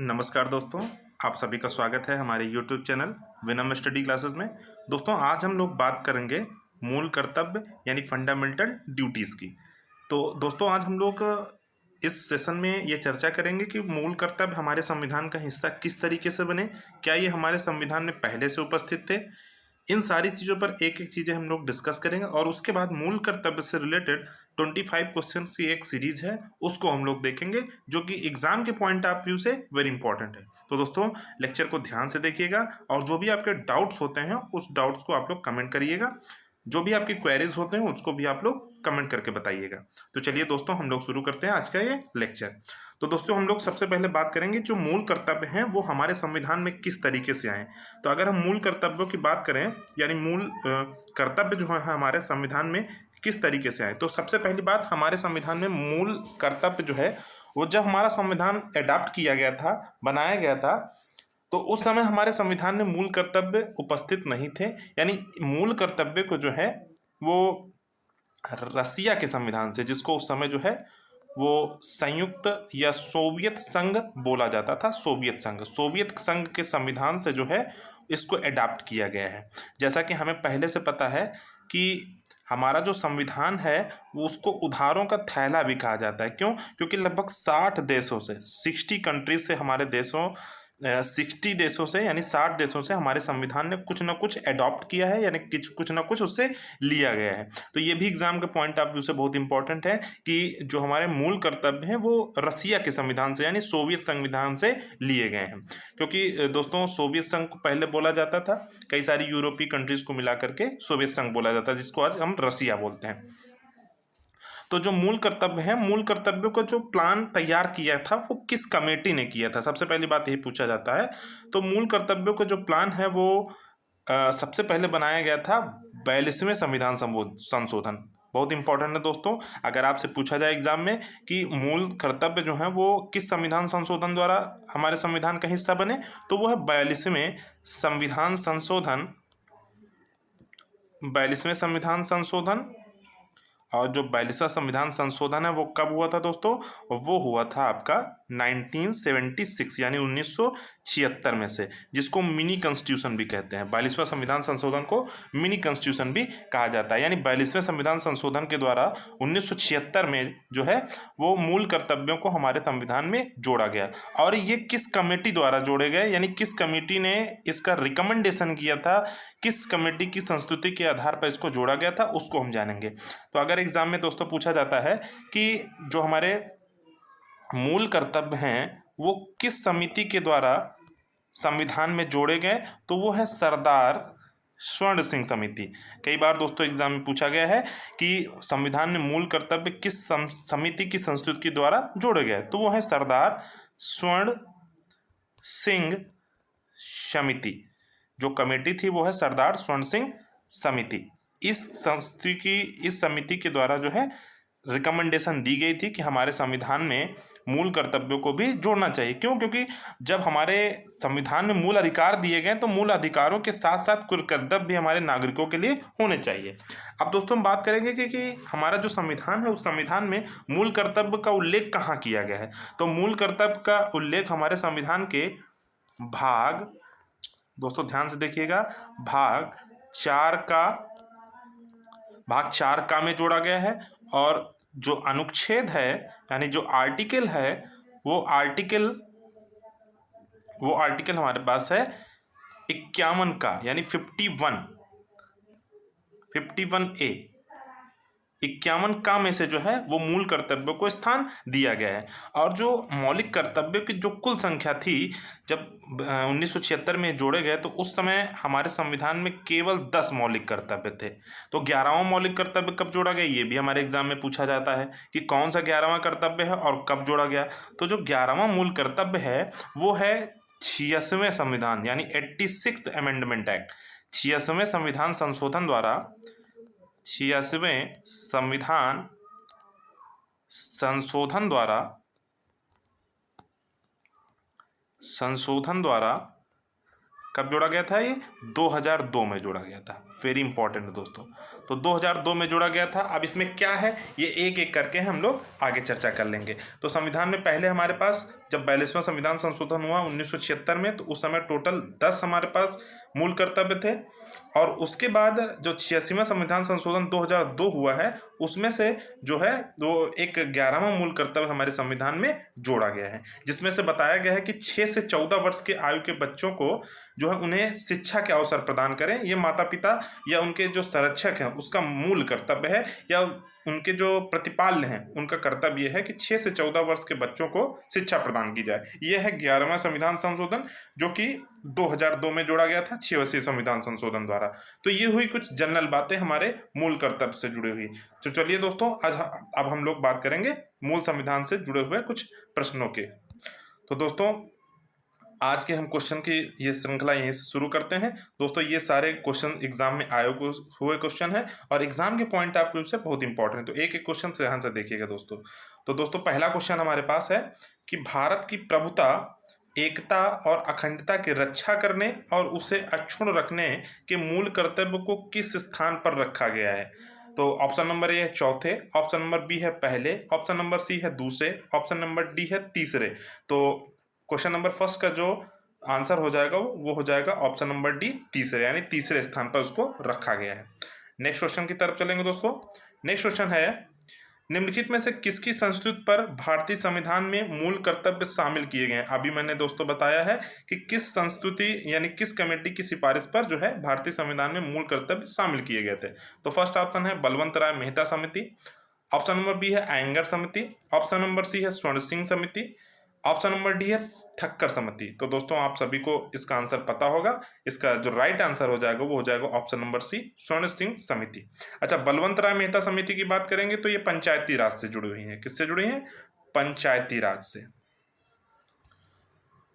नमस्कार दोस्तों, आप सभी का स्वागत है हमारे यूट्यूब चैनल विनम स्टडी क्लासेस में। दोस्तों, आज हम लोग बात करेंगे मूल कर्तव्य यानी फंडामेंटल ड्यूटीज़ की। तो दोस्तों, आज हम लोग इस सेशन में ये चर्चा करेंगे कि मूल कर्तव्य हमारे संविधान का हिस्सा किस तरीके से बने, क्या ये हमारे संविधान में पहले से उपस्थित थे। इन सारी चीज़ों पर एक एक चीज़ें हम लोग डिस्कस करेंगे और उसके बाद मूल कर्तव्य से रिलेटेड 25 क्वेश्चन की एक सीरीज है, उसको हम लोग देखेंगे, जो कि एग्जाम के पॉइंट ऑफ व्यू से वेरी इंपॉर्टेंट है। तो दोस्तों, लेक्चर को ध्यान से देखिएगा और जो भी आपके डाउट्स होते हैं उस डाउट्स को आप लोग कमेंट करिएगा। जो भी आपकी क्वेरीज होते हैं उसको भी आप लोग कमेंट करके बताइएगा। तो चलिए दोस्तों, हम लोग शुरू करते हैं आज का ये लेक्चर। तो दोस्तों, हम लोग सबसे पहले बात करेंगे जो मूल कर्तव्य हैं वो हमारे संविधान में किस तरीके से आए। तो अगर हम मूल कर्तव्यों की बात करें, यानी मूल कर्तव्य जो है हमारे संविधान में किस तरीके से आए, तो सबसे पहली बात, हमारे संविधान में मूल कर्तव्य जो है वो जब हमारा संविधान एडॉप्ट किया गया था, बनाया गया था, तो उस समय हमारे संविधान में मूल कर्तव्य उपस्थित नहीं थे। यानी मूल कर्तव्य को जो है वो रसिया के संविधान से, जिसको उस समय जो है वो संयुक्त या सोवियत संघ बोला जाता था, सोवियत संघ के संविधान से जो है इसको अडॉप्ट किया गया है। जैसा कि हमें पहले से पता है कि हमारा जो संविधान है वो उसको उधारों का थैला भी कहा जाता है। क्यों? क्योंकि लगभग 60 देशों से, 60 कंट्रीज से, हमारे देशों 60 देशों से यानी 60 देशों से हमारे संविधान ने कुछ ना कुछ अडॉप्ट किया है, यानी कुछ ना कुछ उससे लिया गया है। तो ये भी एग्जाम के पॉइंट ऑफ व्यू से बहुत इंपॉर्टेंट है कि जो हमारे मूल कर्तव्य हैं वो रसिया के संविधान से यानी सोवियत संविधान से लिए गए हैं। क्योंकि दोस्तों, सोवियत संघ को पहले बोला जाता था, कई सारी यूरोपीय कंट्रीज को मिला करके सोवियत संघ बोला जाता है, जिसको आज हम रसिया बोलते हैं। तो जो मूल कर्तव्य है, मूल कर्तव्यों का जो प्लान तैयार किया था वो किस कमेटी ने किया था, सबसे पहली बात यही पूछा जाता है। तो मूल कर्तव्यों का जो प्लान है वो सबसे पहले बनाया गया था 42वें संविधान संशोधन। बहुत इंपॉर्टेंट है दोस्तों, अगर आपसे पूछा जाए एग्जाम में कि मूल कर्तव्य जो है वो किस संविधान संशोधन द्वारा हमारे संविधान का हिस्सा बने, तो वो है 42वें संविधान संशोधन। 42वें संविधान संशोधन। और जो 42वां संविधान संशोधन है वो कब हुआ था दोस्तों? वो हुआ था आपका 1976 यानी 1976 में से, जिसको मिनी कॉन्स्टिट्यूशन भी कहते हैं। 42वां संविधान संशोधन को मिनी कॉन्स्टिट्यूशन भी कहा जाता है। यानी 42वें संविधान संशोधन के द्वारा 1976 में जो है वो मूल कर्तव्यों को हमारे संविधान में जोड़ा गया। और ये किस कमेटी द्वारा जोड़े गए, यानी किस कमेटी ने इसका रिकमेंडेशन किया था, किस कमेटी की संस्तुति के आधार पर इसको जोड़ा गया था, उसको हम जानेंगे। तो अगर एग्जाम में दोस्तों पूछा जाता है कि जो हमारे मूल कर्तव्य हैं वो किस समिति के द्वारा संविधान में जोड़े गए, तो वो है सरदार स्वर्ण सिंह समिति। कई बार दोस्तों एग्जाम में पूछा गया है कि संविधान में मूल कर्तव्य किस समिति की संस्तुति के द्वारा जोड़े गए, तो वो है सरदार स्वर्ण सिंह समिति। जो कमेटी थी वो है सरदार स्वर्ण सिंह समिति। इस समिति के द्वारा जो है रिकमेंडेशन दी गई थी कि हमारे संविधान में मूल कर्तव्यों को भी जोड़ना चाहिए। क्यों? क्योंकि जब हमारे संविधान में मूल अधिकार दिए गए तो मूल अधिकारों के साथ साथ कुछ कर्तव्य भी हमारे नागरिकों के लिए होने चाहिए। अब दोस्तों, हम बात करेंगे कि हमारा जो संविधान है उस संविधान में मूल कर्तव्य का उल्लेख कहाँ किया गया है। तो मूल कर्तव्य का उल्लेख हमारे संविधान के भाग, दोस्तों ध्यान से देखिएगा, भाग 4 का में जोड़ा गया है। और जो अनुच्छेद है यानी जो आर्टिकल है वो आर्टिकल हमारे पास है 51 का, यानी 51A। 51 का में से जो है वो मूल कर्तव्यों को स्थान दिया गया है। और जो मौलिक कर्तव्यों की जो कुल संख्या थी, जब 1976 में जोड़े गए तो उस समय हमारे संविधान में केवल 10 मौलिक कर्तव्य थे। तो 11वां मौलिक कर्तव्य कब जोड़ा गया, ये भी हमारे एग्जाम में पूछा जाता है कि कौन सा 11वां कर्तव्य है और कब जोड़ा गया। तो जो 11वां मूल कर्तव्य है वो है 86वें संविधान यानी 86th अमेंडमेंट एक्ट। 86वें संविधान संशोधन द्वारा 86वें संविधान संशोधन द्वारा कब जोड़ा गया था? ये 2002 में जोड़ा गया था। वेरी इंपॉर्टेंट है दोस्तों। तो 2002 में जोड़ा गया था। अब इसमें क्या है ये एक एक करके हम लोग आगे चर्चा कर लेंगे। तो संविधान में पहले हमारे पास जब 42वां संविधान संशोधन हुआ 1976 में, तो उस समय टोटल 10 हमारे पास मूल कर्तव्य थे। और उसके बाद जो 86वां संविधान संशोधन 2002 हुआ है, उसमें से जो है वो एक 11वां मूल कर्तव्य हमारे संविधान में जोड़ा गया है, जिसमें से बताया गया है कि 6 से 14 वर्ष के आयु के बच्चों को जो है उन्हें शिक्षा के अवसर प्रदान करें। ये माता पिता या उनके जो संरक्षक हैं उसका मूल कर्तव्य है, या उनके जो प्रतिपाल्य हैं उनका कर्तव्य है कि 6 से 14 वर्ष के बच्चों को शिक्षा प्रदान की जाए। यह है 11वां संविधान संशोधन, जो कि 2002 में जोड़ा गया था 6वें संविधान संशोधन द्वारा। तो ये हुई कुछ जनरल बातें हमारे मूल कर्तव्य से जुड़ी हुई। तो चलिए दोस्तों, आज अब हम लोग बात करेंगे मूल संविधान से जुड़े हुए कुछ प्रश्नों के। तो दोस्तों, आज के हम क्वेश्चन की ये श्रृंखला यहीं से शुरू करते हैं। दोस्तों, ये सारे क्वेश्चन एग्जाम में आए हुए क्वेश्चन है, और एग्जाम के पॉइंट ऑफ व्यू से बहुत इंपॉर्टेंट है। तो एक एक क्वेश्चन ध्यान से देखिएगा दोस्तों। तो दोस्तों, पहला क्वेश्चन हमारे पास है कि भारत की प्रभुता, एकता और अखंडता की रक्षा करने और उसे अक्षुण्ण रखने के मूल कर्तव्य को किस स्थान पर रखा गया है? तो ऑप्शन नंबर ए है चौथे, ऑप्शन नंबर बी है पहले, ऑप्शन नंबर सी है दूसरे, ऑप्शन नंबर डी है तीसरे। तो क्वेश्चन नंबर फर्स्ट का जो आंसर हो जाएगा वो हो जाएगा ऑप्शन नंबर डी, तीसरे, यानी तीसरे स्थान पर उसको रखा गया है। नेक्स्ट क्वेश्चन की तरफ चलेंगे दोस्तों। नेक्स्ट क्वेश्चन है, निम्नलिखित में से किसकी संस्तुति पर भारतीय संविधान में मूल कर्तव्य शामिल किए गए हैं? अभी मैंने दोस्तों बताया है कि किस संस्तुति यानी किस कमेटी की सिफारिश पर जो है भारतीय संविधान में मूल कर्तव्य शामिल किए गए थे। तो फर्स्ट ऑप्शन है बलवंत राय मेहता समिति, ऑप्शन नंबर बी है अयंगर समिति, ऑप्शन नंबर सी है स्वर्ण सिंह समिति, ऑप्शन नंबर डी है ठक्कर समिति। तो दोस्तों, आप सभी को इसका आंसर पता होगा। इसका जो राइट आंसर हो जाएगा वो हो जाएगा ऑप्शन नंबर सी, स्वर्ण सिंह समिति। अच्छा, बलवंत राय मेहता समिति की बात करेंगे तो ये पंचायती राज से जुड़ी हुई है। किससे जुड़ी है? पंचायती राज से,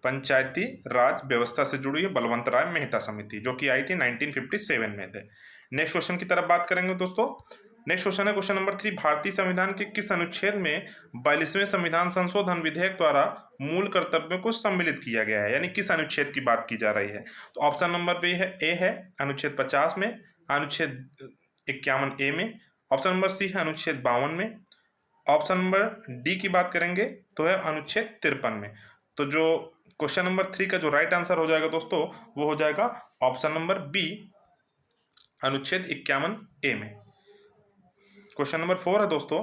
पंचायती राज व्यवस्था से जुड़ी है बलवंत राय मेहता समिति, जो कि आई थी 1957 में थे। नेक्स्ट क्वेश्चन की तरफ बात करेंगे दोस्तों। नेक्स्ट क्वेश्चन है क्वेश्चन नंबर 3, भारतीय संविधान के किस अनुच्छेद में 42वें संविधान संशोधन विधेयक द्वारा मूल कर्तव्यों को सम्मिलित किया गया है, यानी किस अनुच्छेद की बात की जा रही है? तो ऑप्शन नंबर ए है अनुच्छेद 50 में, अनुच्छेद 51 ए में, ऑप्शन नंबर सी है अनुच्छेद 52 में, ऑप्शन नंबर डी की बात करेंगे तो है अनुच्छेद 53 में। तो जो क्वेश्चन नंबर 3 का जो राइट आंसर हो जाएगा दोस्तों वो हो जाएगा ऑप्शन नंबर बी, अनुच्छेद 51 ए में। क्वेश्चन नंबर 4 है दोस्तों,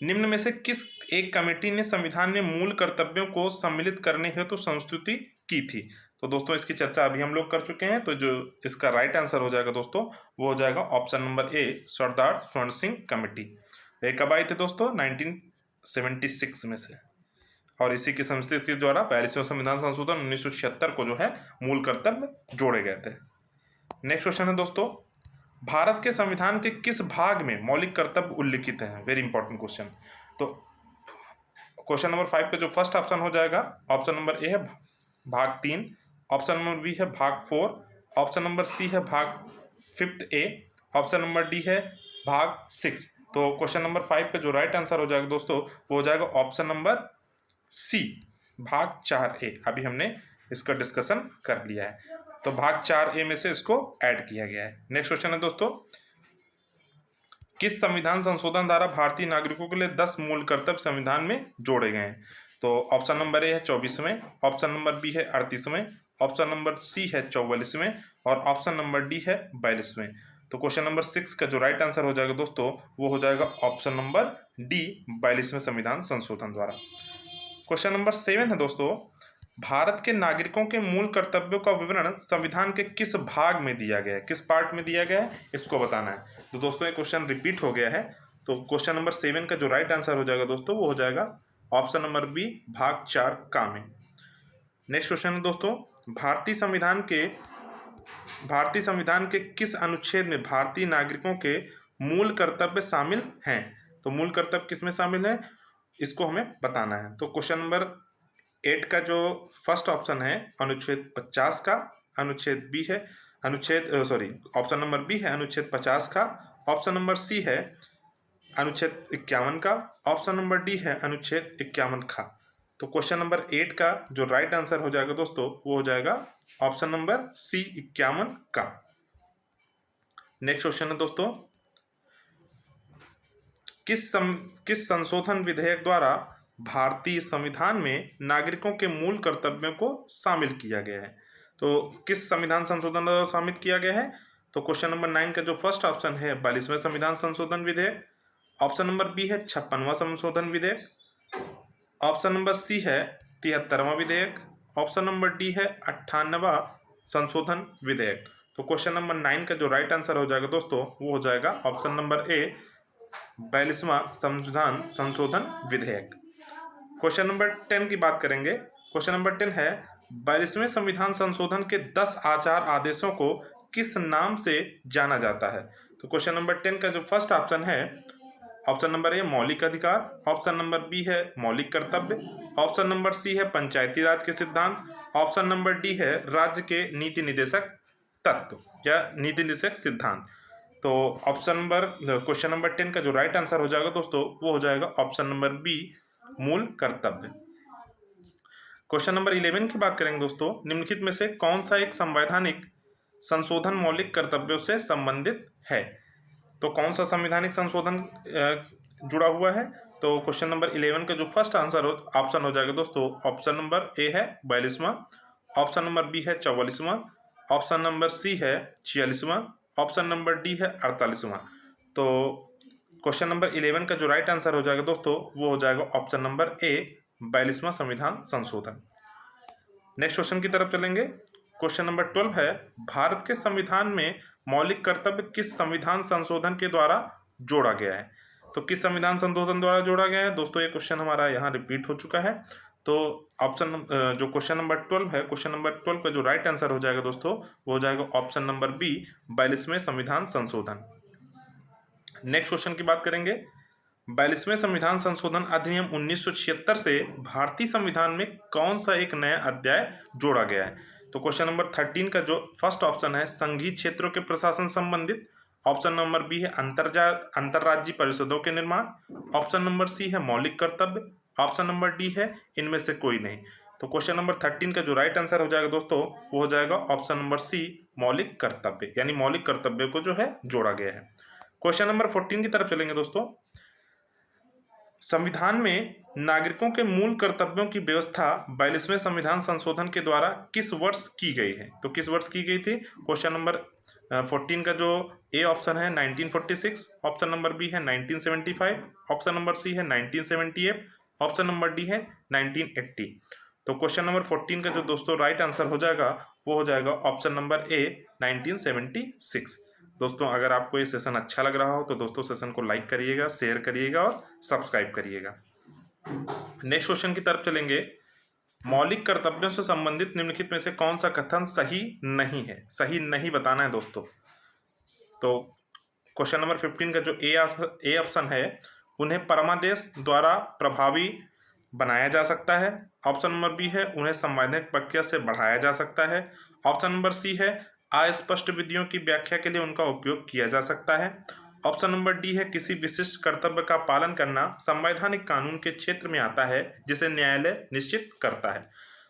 निम्न में से किस एक कमेटी ने संविधान में मूल कर्तव्यों को सम्मिलित करने हेतु संस्तुति की थी? तो दोस्तों, इसकी चर्चा अभी हम लोग कर चुके हैं। तो जो इसका राइट आंसर हो जाएगा दोस्तों वो हो जाएगा ऑप्शन नंबर ए, सरदार स्वर्ण सिंह कमेटी। ये कब आई थी दोस्तों? 1976 में से, और इसी की संस्तुति के द्वारा 42वें संविधान संशोधन 1976 को जो है मूल कर्तव्य जोड़े गए थे। नेक्स्ट क्वेश्चन है दोस्तों, भारत के संविधान के किस भाग में मौलिक कर्तव्य उल्लिखित हैं? Very important question. तो क्वेश्चन नंबर 5 पे जो फर्स्ट ऑप्शन हो जाएगा, ऑप्शन नंबर ए है भाग 3, ऑप्शन नंबर बी है भाग 4, ऑप्शन नंबर सी है भाग 5 ए, ऑप्शन नंबर डी है भाग 6। तो क्वेश्चन नंबर 5 पे जो राइट आंसर हो जाएगा दोस्तों वो हो जाएगा ऑप्शन नंबर सी, भाग 4A। अभी हमने इसका डिस्कशन कर लिया है, तो भाग 4A में से इसको ऐड किया गया है। नेक्स्ट क्वेश्चन है दोस्तों, किस संविधान संशोधन द्वारा भारतीय नागरिकों के लिए 10 मूल कर्तव्य संविधान में जोड़े गए हैं? तो ऑप्शन नंबर ए है 24वें, ऑप्शन नंबर बी है 38वें, ऑप्शन नंबर सी है 44वें, और ऑप्शन नंबर डी है 42वें। तो क्वेश्चन नंबर 6 का जो राइट आंसर हो जाएगा दोस्तों वो हो जाएगा ऑप्शन नंबर डी, 42वें संविधान संशोधन द्वारा। क्वेश्चन नंबर 7 है दोस्तों, भारत के नागरिकों के मूल कर्तव्यों का विवरण संविधान के किस भाग में दिया गया है? किस पार्ट में दिया गया है इसको बताना है। तो दोस्तों, ये क्वेश्चन रिपीट हो गया है। तो क्वेश्चन नंबर 7 का जो राइट आंसर हो जाएगा दोस्तों वो हो जाएगा ऑप्शन नंबर बी, भाग 4 का में। नेक्स्ट क्वेश्चन है दोस्तों, भारतीय संविधान के किस अनुच्छेद में भारतीय नागरिकों के मूल कर्तव्य शामिल हैं? तो मूल कर्तव्य किस में शामिल है इसको हमें बताना है। तो क्वेश्चन नंबर 8 का जो फर्स्ट ऑप्शन है अनुच्छेद 50 का, अनुच्छेद बी है ऑप्शन नंबर बी है अनुच्छेद 50 का, ऑप्शन नंबर सी है अनुच्छेद 51 का, ऑप्शन नंबर डी है अनुच्छेद 51 का। तो क्वेश्चन नंबर 8 का जो राइट आंसर हो जाएगा दोस्तों वो हो जाएगा ऑप्शन नंबर सी, 51 का। नेक्स्ट क्वेश्चन है दोस्तों, किस संशोधन विधेयक द्वारा भारतीय संविधान में नागरिकों के मूल कर्तव्यों को शामिल किया गया है। तो किस संविधान संशोधन द्वारा शामिल किया गया है? तो क्वेश्चन नंबर 9 का जो फर्स्ट ऑप्शन है 42वें संविधान संशोधन विधेयक, ऑप्शन नंबर बी है 56वां संशोधन विधेयक, ऑप्शन नंबर सी है 73वां विधेयक, ऑप्शन नंबर डी है 98वां संशोधन विधेयक। तो क्वेश्चन नंबर 9 का जो राइट आंसर हो जाएगा दोस्तों वो हो जाएगा ऑप्शन नंबर ए 42वां संविधान संशोधन विधेयक। क्वेश्चन नंबर 10 की बात करेंगे। क्वेश्चन नंबर 10 है 42वें संविधान संशोधन के 10 आचार आदेशों को किस नाम से जाना जाता है? तो क्वेश्चन नंबर 10 का जो फर्स्ट ऑप्शन है ऑप्शन नंबर ए मौलिक अधिकार, ऑप्शन नंबर बी है मौलिक कर्तव्य, ऑप्शन नंबर सी है पंचायती राज के सिद्धांत, ऑप्शन नंबर डी है राज्य के नीति निर्देशक तत्व या नीति निर्देशक सिद्धांत। तो ऑप्शन नंबर क्वेश्चन नंबर 10 का जो राइट आंसर हो जाएगा दोस्तों वो हो जाएगा ऑप्शन नंबर बी मूल कर्तव्य। क्वेश्चन नंबर 11 की बात करेंगे दोस्तों, निम्नलिखित में से कौन सा एक संवैधानिक संशोधन मौलिक कर्तव्यों से संबंधित है? तो कौन सा संवैधानिक संशोधन जुड़ा हुआ है? तो क्वेश्चन नंबर 11 का जो फर्स्ट आंसर ऑप्शन हो जाएगा दोस्तों ऑप्शन नंबर ए है 42वां, ऑप्शन नंबर बी है 44वां, ऑप्शन नंबर सी है 46वां, ऑप्शन नंबर डी है 48वां। तो क्वेश्चन नंबर 11 का जो राइट आंसर हो जाएगा दोस्तों वो हो जाएगा ऑप्शन नंबर ए 42वां संविधान संशोधन। नेक्स्ट क्वेश्चन की तरफ चलेंगे। क्वेश्चन नंबर 12 है भारत के संविधान में मौलिक कर्तव्य किस संविधान संशोधन के द्वारा जोड़ा गया है? तो किस संविधान संशोधन द्वारा जोड़ा गया है दोस्तों? ये क्वेश्चन हमारा यहाँ रिपीट हो चुका है। तो ऑप्शन जो क्वेश्चन नंबर 12 है, क्वेश्चन नंबर 12 का जो राइट आंसर हो जाएगा दोस्तों वो हो जाएगा ऑप्शन नंबर बी 42वें संविधान संशोधन। नेक्स्ट क्वेश्चन की बात करेंगे। 42वें संविधान संशोधन अधिनियम 1976 से भारतीय संविधान में कौन सा एक नया अध्याय जोड़ा गया है? तो क्वेश्चन नंबर 13 का जो फर्स्ट ऑप्शन है संघीय क्षेत्रों के प्रशासन संबंधित, ऑप्शन नंबर बी है अंतरराज्यीय परिषदों के निर्माण, ऑप्शन नंबर सी है मौलिक कर्तव्य, ऑप्शन नंबर डी है इनमें से कोई नहीं। तो क्वेश्चन नंबर 13 का जो राइट आंसर हो जाएगा दोस्तों वो हो जाएगा ऑप्शन नंबर सी मौलिक कर्तव्य, यानी मौलिक कर्तव्य को जो है जोड़ा गया है। क्वेश्चन नंबर 14 की तरफ चलेंगे दोस्तों। संविधान में नागरिकों के मूल कर्तव्यों की व्यवस्था 42वें संविधान संशोधन के द्वारा किस वर्ष की गई है? तो किस वर्ष की गई थी? क्वेश्चन नंबर 14 का जो ए ऑप्शन है 1946, ऑप्शन नंबर बी है 1975, ऑप्शन नंबर सी है 1978, ऑप्शन नंबर डी है 1980। तो क्वेश्चन नंबर 14 का जो दोस्तों राइट आंसर हो जाएगा वो हो जाएगा ऑप्शन नंबर ए 1976। दोस्तों अगर आपको ये सेशन अच्छा लग रहा हो तो दोस्तों सेशन को लाइक करिएगा, शेयर करिएगा और सब्सक्राइब करिएगा। नेक्स्ट क्वेश्चन की तरफ चलेंगे। मौलिक कर्तव्यों से संबंधित निम्नलिखित में से कौन सा कथन सही नहीं है? सही नहीं बताना है दोस्तों। तो क्वेश्चन नंबर 15 का जो ए ऑप्शन है उन्हें परमादेश द्वारा प्रभावी बनाया जा सकता है, ऑप्शन नंबर बी है उन्हें संवैधानिक प्रक्रिया से बढ़ाया जा सकता है, ऑप्शन नंबर सी है अस्पष्ट विधियों की व्याख्या के लिए उनका उपयोग किया जा सकता है, ऑप्शन नंबर डी है किसी विशिष्ट कर्तव्य का पालन करना संवैधानिक कानून के क्षेत्र में आता है जिसे न्यायालय निश्चित करता है।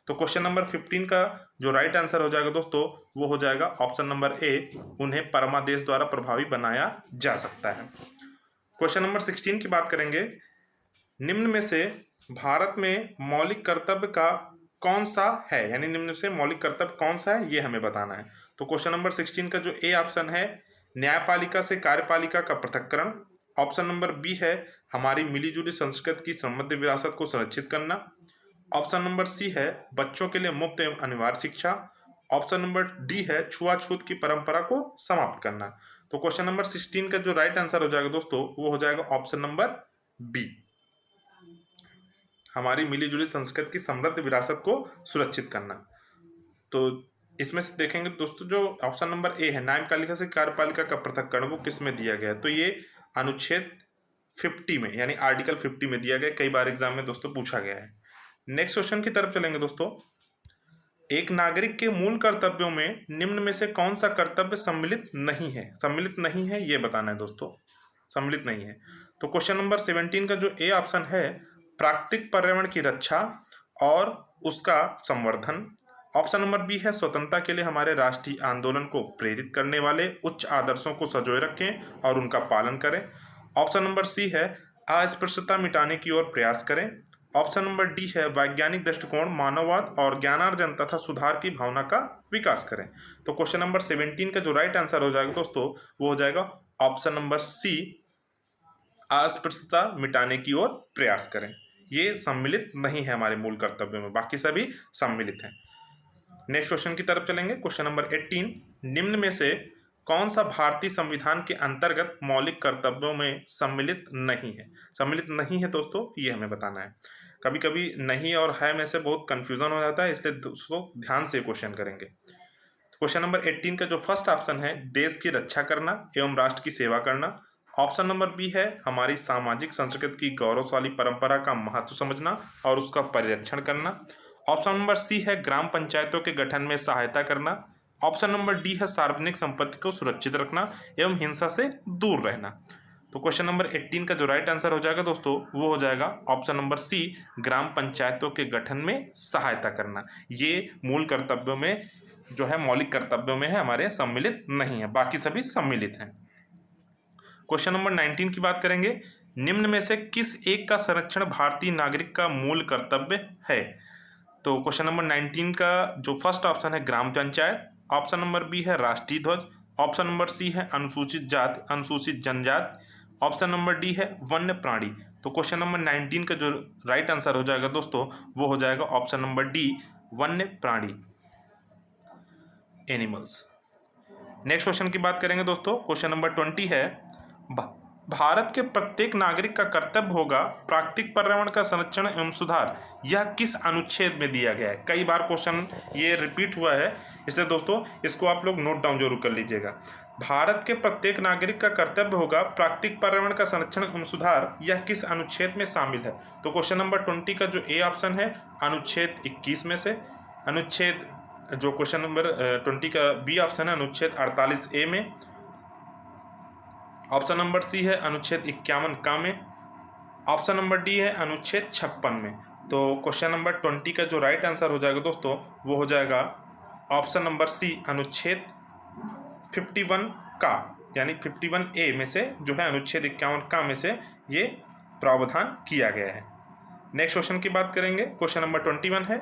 तो क्वेश्चन नंबर 15 का जो राइट आंसर हो जाएगा दोस्तों वो हो जाएगा ऑप्शन नंबर ए उन्हें परमादेश द्वारा प्रभावी बनाया जा सकता है। क्वेश्चन नंबर 16 की बात करेंगे। निम्न में से भारत में मौलिक कर्तव्य का कौन सा है, यानी निम्न से मौलिक कर्तव्य कौन सा है ये हमें बताना है। तो क्वेश्चन नंबर 16 का जो ए ऑप्शन है न्यायपालिका से कार्यपालिका का पृथक्करण, ऑप्शन नंबर बी है हमारी मिलीजुली संस्कृति की समृद्ध विरासत को संरक्षित करना, ऑप्शन नंबर सी है बच्चों के लिए मुफ्त एवं अनिवार्य शिक्षा, ऑप्शन नंबर डी है छुआछूत की परंपरा को समाप्त करना। तो क्वेश्चन नंबर 16 का जो राइट आंसर हो जाएगा दोस्तों वो हो जाएगा ऑप्शन नंबर बी, हमारी मिलीजुली संस्कृति की समृद्ध विरासत को सुरक्षित करना। तो इसमें से देखेंगे दोस्तों जो ऑप्शन नंबर ए है न्यायपालिका से कार्यपालिका का पृथक्करण वो किस में दिया गया है? तो ये अनुच्छेद 50 में यानी आर्टिकल 50 में दिया गया, कई बार एग्जाम में दोस्तों पूछा गया है। नेक्स्ट क्वेश्चन की तरफ चलेंगे दोस्तों। एक नागरिक के मूल कर्तव्यों में निम्न में से कौन सा कर्तव्य सम्मिलित नहीं है? सम्मिलित नहीं है ये बताना है दोस्तों, सम्मिलित नहीं है। तो क्वेश्चन नंबर 17 का जो ए ऑप्शन है प्राकृतिक पर्यावरण की रक्षा और उसका संवर्धन, ऑप्शन नंबर बी है स्वतंत्रता के लिए हमारे राष्ट्रीय आंदोलन को प्रेरित करने वाले उच्च आदर्शों को संजोए रखें और उनका पालन करें, ऑप्शन नंबर सी है अस्पृश्यता मिटाने की ओर प्रयास करें, ऑप्शन नंबर डी है वैज्ञानिक दृष्टिकोण, मानववाद और ज्ञानार्जन तथा सुधार की भावना का विकास करें। तो क्वेश्चन नंबर 17 का जो राइट आंसर हो जाएगा दोस्तों वो हो जाएगा ऑप्शन नंबर सी, अस्पृश्यता मिटाने की ओर प्रयास करें। ये सम्मिलित नहीं है हमारे मूल कर्तव्यों में, बाकी सभी सम्मिलित हैं। नेक्स्ट क्वेश्चन की तरफ चलेंगे। क्वेश्चन नंबर 18, निम्न में से कौन सा भारतीय संविधान के अंतर्गत मौलिक कर्तव्यों में सम्मिलित नहीं है? सम्मिलित नहीं है दोस्तों, ये हमें बताना है। कभी कभी नहीं और है में से बहुत कंफ्यूजन हो जाता है, इसलिए दोस्तों ध्यान से क्वेश्चन करेंगे। क्वेश्चन नंबर 18 का जो फर्स्ट ऑप्शन है देश की रक्षा करना एवं राष्ट्र की सेवा करना। ऑप्शन नंबर बी है हमारी सामाजिक संस्कृति की गौरवशाली परंपरा का महत्व समझना और उसका परिरक्षण करना। ऑप्शन नंबर सी है ग्राम पंचायतों के गठन में सहायता करना। ऑप्शन नंबर डी है सार्वजनिक संपत्ति को सुरक्षित रखना एवं हिंसा से दूर रहना। तो क्वेश्चन नंबर 18 का जो राइट आंसर हो जाएगा दोस्तों वो हो जाएगा ऑप्शन नंबर सी, ग्राम पंचायतों के गठन में सहायता करना। ये मूल कर्तव्यों में जो है, मौलिक कर्तव्यों में है, हमारे सम्मिलित नहीं है, बाकी सभी सम्मिलित हैं। क्वेश्चन नंबर 19 की बात करेंगे। निम्न में से किस एक का संरक्षण भारतीय नागरिक का मूल कर्तव्य है? तो क्वेश्चन नंबर 19 का जो फर्स्ट ऑप्शन है ग्राम पंचायत, ऑप्शन नंबर बी है राष्ट्रीय ध्वज, ऑप्शन नंबर सी है अनुसूचित जाति अनुसूचित जनजाति, ऑप्शन नंबर डी है वन्य प्राणी। तो क्वेश्चन नंबर 19 का जो राइट आंसर हो जाएगा दोस्तों वो हो जाएगा ऑप्शन नंबर डी, वन्य प्राणी, एनिमल्स। नेक्स्ट क्वेश्चन की बात करेंगे दोस्तों। क्वेश्चन नंबर 20 है भारत के प्रत्येक नागरिक का कर्तव्य होगा प्राकृतिक पर्यावरण का संरक्षण एवं सुधार, यह किस अनुच्छेद में दिया गया है? कई बार क्वेश्चन ये रिपीट हुआ है, इसलिए दोस्तों इसको आप लोग नोट डाउन जरूर कर लीजिएगा। भारत के प्रत्येक नागरिक का कर्तव्य होगा प्राकृतिक पर्यावरण का संरक्षण एवं सुधार, यह किस अनुच्छेद में शामिल है? तो क्वेश्चन नंबर 20 का जो ए ऑप्शन है अनुच्छेद 21 में से, अनुच्छेद जो क्वेश्चन नंबर 20 का बी ऑप्शन है अनुच्छेद 48A में, ऑप्शन नंबर सी है अनुच्छेद 51 का में, ऑप्शन नंबर डी है अनुच्छेद 56 में। तो क्वेश्चन नंबर 20 का जो राइट आंसर हो जाएगा दोस्तों वो हो जाएगा ऑप्शन नंबर सी, अनुच्छेद 51 का, यानी 51A में से जो है अनुच्छेद 51 का में से ये प्रावधान किया गया है। नेक्स्ट क्वेश्चन की बात करेंगे। क्वेश्चन नंबर 21 है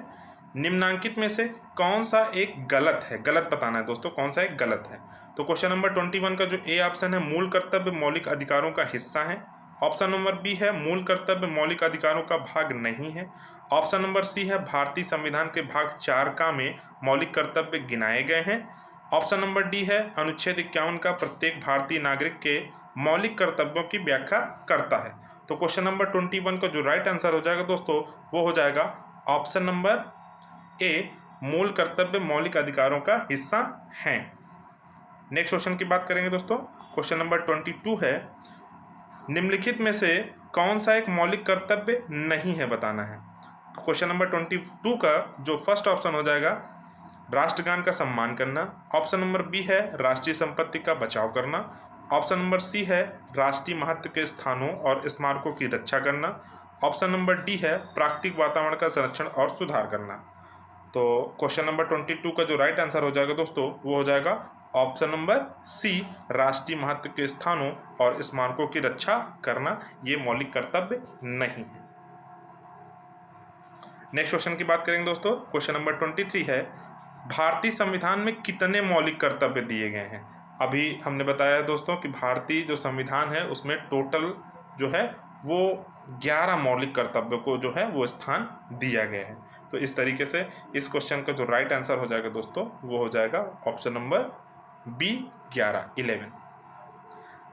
निम्नांकित में से कौन सा एक गलत है? गलत बताना है दोस्तों, कौन सा एक गलत है। तो क्वेश्चन नंबर 21 का जो ए ऑप्शन है मूल कर्तव्य मौलिक अधिकारों का हिस्सा है। ऑप्शन नंबर बी है मूल कर्तव्य मौलिक अधिकारों का भाग नहीं है। ऑप्शन नंबर सी है भारतीय संविधान के भाग 4 का में मौलिक कर्तव्य गिनाए गए हैं। ऑप्शन नंबर डी है अनुच्छेद 51 का प्रत्येक भारतीय नागरिक के मौलिक कर्तव्यों की व्याख्या करता है। तो क्वेश्चन नंबर 21 का जो राइट आंसर हो जाएगा दोस्तों वो हो जाएगा ऑप्शन नंबर ए, मूल कर्तव्य मौलिक अधिकारों का हिस्सा हैं। नेक्स्ट क्वेश्चन की बात करेंगे दोस्तों। क्वेश्चन नंबर 22 है निम्नलिखित में से कौन सा एक मौलिक कर्तव्य नहीं है बताना है। तो क्वेश्चन नंबर 22 का जो फर्स्ट ऑप्शन हो जाएगा राष्ट्रगान का सम्मान करना, ऑप्शन नंबर बी है राष्ट्रीय संपत्ति का बचाव करना, ऑप्शन नंबर सी है राष्ट्रीय महत्व के स्थानों और स्मारकों की रक्षा करना, ऑप्शन नंबर डी है प्राकृतिक वातावरण का संरक्षण और सुधार करना। तो क्वेश्चन नंबर 22 का जो राइट आंसर हो जाएगा दोस्तों वो हो जाएगा ऑप्शन नंबर सी, राष्ट्रीय महत्व के स्थानों और स्मारकों की रक्षा करना, ये मौलिक कर्तव्य नहीं है। नेक्स्ट क्वेश्चन की बात करेंगे दोस्तों। क्वेश्चन नंबर 23 है भारतीय संविधान में कितने मौलिक कर्तव्य दिए गए हैं? अभी हमने बताया दोस्तों कि भारतीय जो संविधान है उसमें टोटल जो है वो 11 मौलिक कर्तव्यों को जो है वो स्थान दिया गया है। तो इस तरीके से इस क्वेश्चन का जो राइट आंसर हो जाएगा दोस्तों वो हो जाएगा option number B, 11।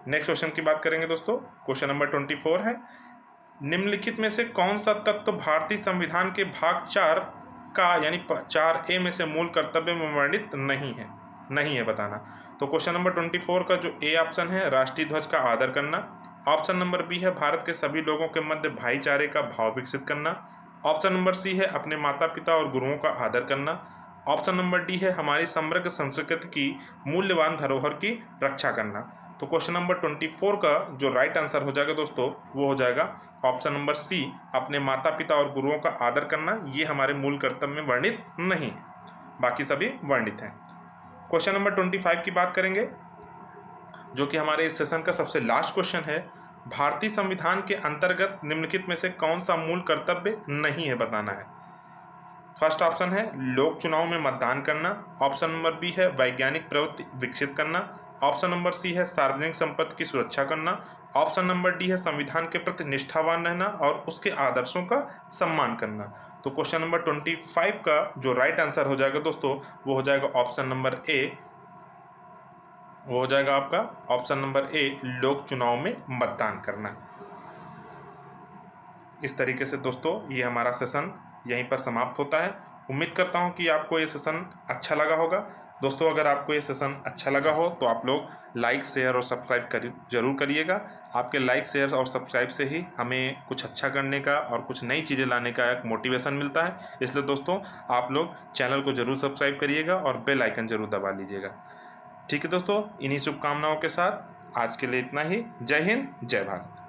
Next question की बात करेंगे दोस्तों। क्वेश्चन नंबर 24 है निम्नलिखित में से कौन सा तत्व भारतीय संविधान के भाग 4 का यानी 4A में से मूल कर्तव्य में वर्णित नहीं है बताना। तो क्वेश्चन नंबर 24 का जो ए ऑप्शन है राष्ट्रीय ध्वज का आदर करना, ऑप्शन नंबर बी है भारत के सभी लोगों के मध्य भाईचारे का भाव विकसित करना, ऑप्शन नंबर सी है अपने माता पिता और गुरुओं का आदर करना, ऑप्शन नंबर डी है हमारी समृद्ध संस्कृति की मूल्यवान धरोहर की रक्षा करना। तो क्वेश्चन नंबर 24 का जो राइट आंसर हो जाएगा दोस्तों वो हो जाएगा ऑप्शन नंबर सी, अपने माता पिता और गुरुओं का आदर करना। ये हमारे मूल कर्तव्य में वर्णित नहीं, बाकी सभी वर्णित हैं। क्वेश्चन नंबर 25 की बात करेंगे जो कि हमारे इस सेशन का सबसे लास्ट क्वेश्चन है। भारतीय संविधान के अंतर्गत निम्नलिखित में से कौन सा मूल कर्तव्य नहीं है, बताना है। फर्स्ट ऑप्शन है लोक चुनाव में मतदान करना, ऑप्शन नंबर बी है वैज्ञानिक प्रवृत्ति विकसित करना, ऑप्शन नंबर सी है सार्वजनिक संपत्ति की सुरक्षा करना, ऑप्शन नंबर डी है संविधान के प्रति निष्ठावान रहना और उसके आदर्शों का सम्मान करना। तो क्वेश्चन नंबर 25 का जो राइट आंसर हो जाएगा दोस्तों वो हो जाएगा ऑप्शन नंबर ए, वो हो जाएगा आपका ऑप्शन नंबर ए, लोक चुनाव में मतदान करना। इस तरीके से दोस्तों ये हमारा सेशन यहीं पर समाप्त होता है। उम्मीद करता हूँ कि आपको ये सेशन अच्छा लगा होगा। दोस्तों अगर आपको ये सेशन अच्छा लगा हो तो आप लोग लाइक शेयर और सब्सक्राइब जरूर करिएगा। आपके लाइक शेयर और सब्सक्राइब से ही हमें कुछ अच्छा करने का और कुछ नई चीज़ें लाने का एक मोटिवेशन मिलता है। इसलिए दोस्तों आप लोग चैनल को ज़रूर सब्सक्राइब करिएगा और बेल आइकन ज़रूर दबा लीजिएगा। ठीक है दोस्तों, इन्हीं शुभकामनाओं के साथ आज के लिए इतना ही। जय हिंद, जय भारत।